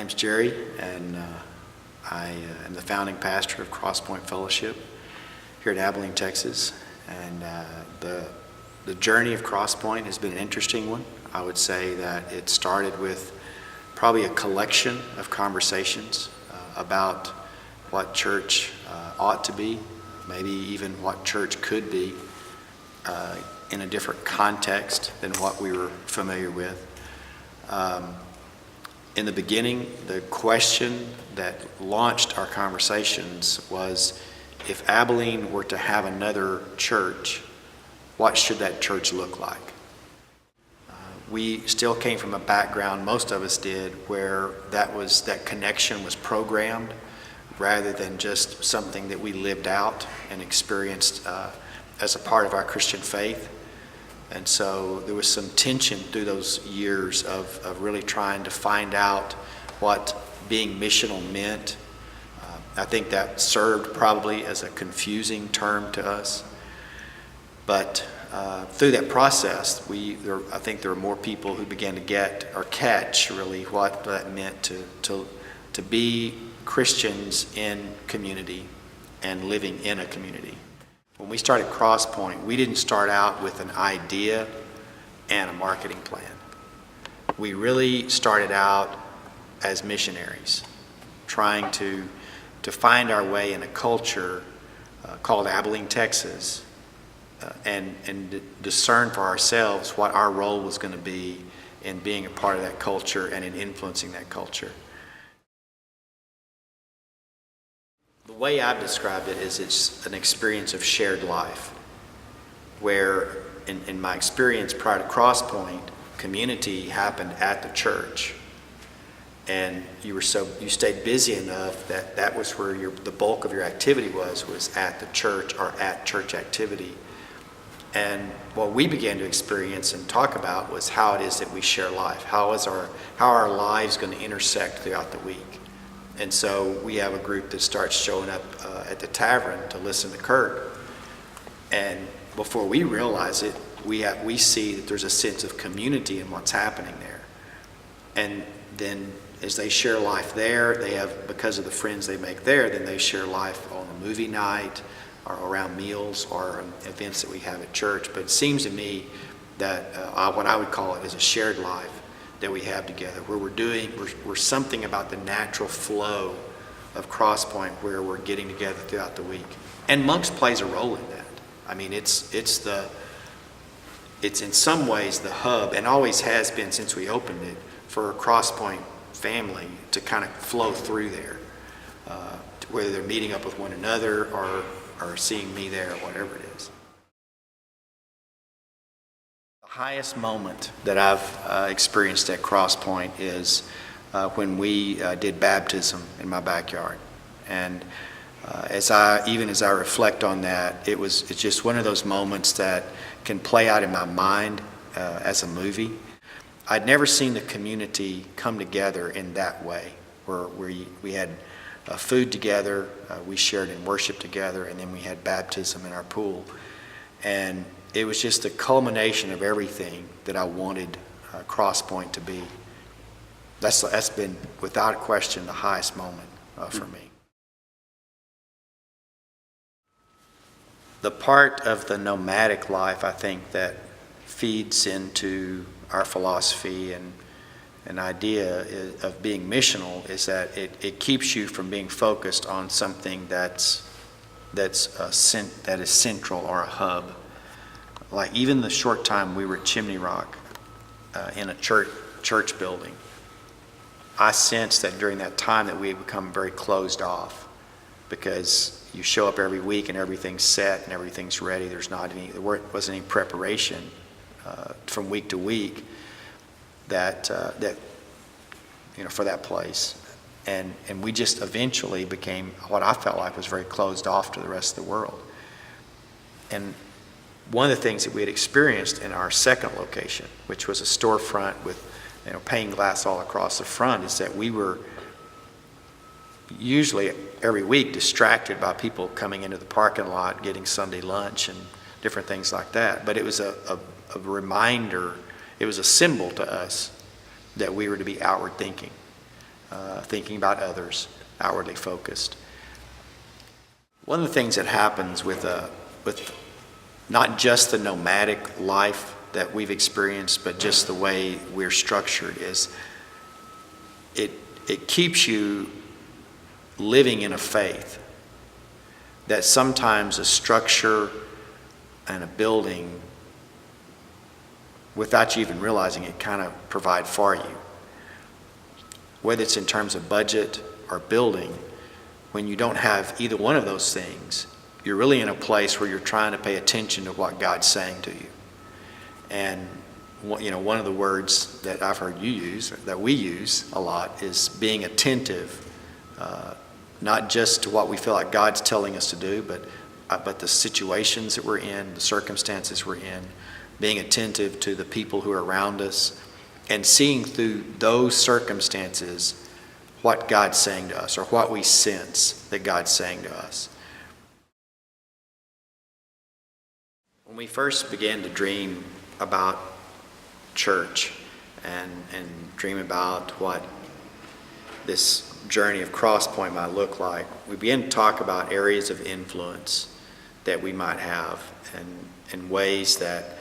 name's Jerry, and I am the founding pastor of Crosspoint Fellowship here in Abilene, Texas. And the journey of Crosspoint has been an interesting one. I would say that it started with probably a collection of conversations about what church ought to be, maybe even what church could be in a different context than what we were familiar with. In the beginning, the question that launched our conversations was, if Abilene were to have another church, what should that church look like? We still came from a background, most of us did, where that connection was programmed rather than just something that we lived out and experienced as a part of our Christian faith. And so there was some tension through those years of really trying to find out what being missional meant. I think that served probably as a confusing term to us. But through that process, I think there were more people who began to get or catch really what that meant to be Christians in community and living in a community. When we started Crosspoint, we didn't start out with an idea and a marketing plan. We really started out as missionaries, trying to find our way in a culture called Abilene, Texas, and discern for ourselves what our role was going to be in being a part of that culture and in influencing that culture. The way I've described it is it's an experience of shared life, where in my experience prior to Crosspoint, community happened at the church, and you stayed busy enough that was where the bulk of your activity was at the church or at church activity. And what we began to experience and talk about was how it is that we share life. How are our lives going to intersect throughout the week? And so we have a group that starts showing up at the tavern to listen to Kurt. And before we realize it, we see that there's a sense of community in what's happening there. And then as they share life there, because of the friends they make there, then they share life on a movie night or around meals or events that we have at church. But it seems to me that what I would call it is a shared life that we have together, where we're something about the natural flow of Crosspoint, where we're getting together throughout the week. And Monks plays a role in that. I mean, it's in some ways the hub, and always has been since we opened it, for a Crosspoint family to kind of flow through there, whether they're meeting up with one another or seeing me there, or whatever it is. The highest moment that I've experienced at Crosspoint is when we did baptism in my backyard. And as I reflect on that, it's just one of those moments that can play out in my mind as a movie. I'd never seen the community come together in that way, where we had food together, we shared in worship together, and then we had baptism in our pool. And it was just the culmination of everything that I wanted Crosspoint to be. That's been, without a question, the highest moment for me. The part of the nomadic life, I think, that feeds into our philosophy and an idea of being missional is that it keeps you from being focused on something that is central or a hub. Like even the short time we were at Chimney Rock in a church building, I sensed that during that time that we had become very closed off, because you show up every week and everything's set and everything's ready. There wasn't any preparation from week to week that for that place, and we just eventually became what I felt like was very closed off to the rest of the world. And one of the things that we had experienced in our second location, which was a storefront with pane glass all across the front, is that we were usually every week distracted by people coming into the parking lot, getting Sunday lunch and different things like that. But it was a reminder, it was a symbol to us that we were to be outward thinking, thinking about others, outwardly focused. One of the things that happens with not just the nomadic life that we've experienced, but just the way we're structured is it keeps you living in a faith that sometimes a structure and a building, without you even realizing it, kind of provide for you. Whether it's in terms of budget or building, when you don't have either one of those things, you're really in a place where you're trying to pay attention to what God's saying to you. And one of the words that I've heard you use, that we use a lot, is being attentive, not just to what we feel like God's telling us to do, but the situations that we're in, the circumstances we're in, being attentive to the people who are around us, and seeing through those circumstances what God's saying to us, or what we sense that God's saying to us. When we first began to dream about church and dream about what this journey of Crosspoint might look like, we began to talk about areas of influence that we might have, and ways that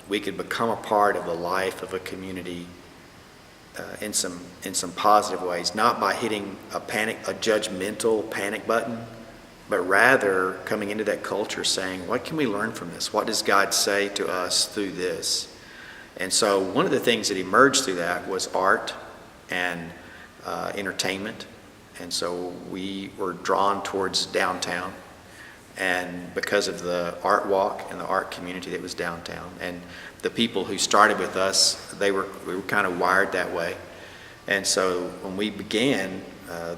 we could become a part of the life of a community in some positive ways, not by hitting a judgmental panic button, but rather coming into that culture saying, what can we learn from this? What does God say to us through this? And so one of the things that emerged through that was art and entertainment. And so we were drawn towards downtown, and because of the art walk and the art community that was downtown, and the people who started with us, we were kind of wired that way. And so when we began,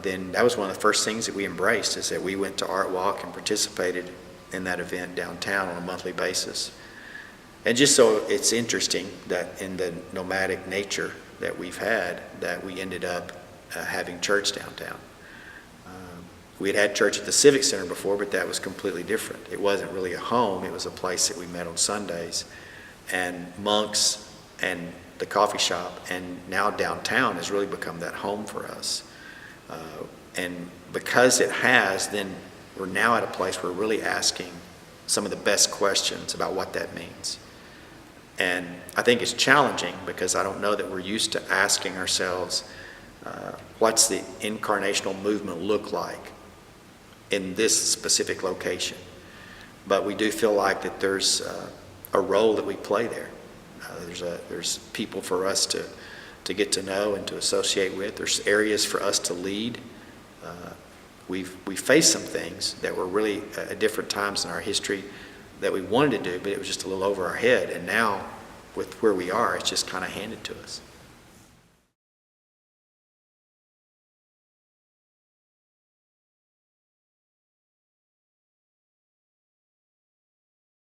then that was one of the first things that we embraced, is that we went to Art Walk and participated in that event downtown on a monthly basis. And just so it's interesting that in the nomadic nature that we've had, that we ended up having church downtown. We had church at the Civic Center before, but that was completely different. It wasn't really a home, it was a place that we met on Sundays. And Monks and the coffee shop, and now downtown has really become that home for us. And because it has, then we're now at a place where we're really asking some of the best questions about what that means. And I think it's challenging because I don't know that we're used to asking ourselves, what's the incarnational movement look like in this specific location? But we do feel like that there's a role that we play there. There's people for us to get to know and to associate with. There's areas for us to lead. We faced some things that were really at different times in our history that we wanted to do, but it was just a little over our head. And now, with where we are, it's just kind of handed to us.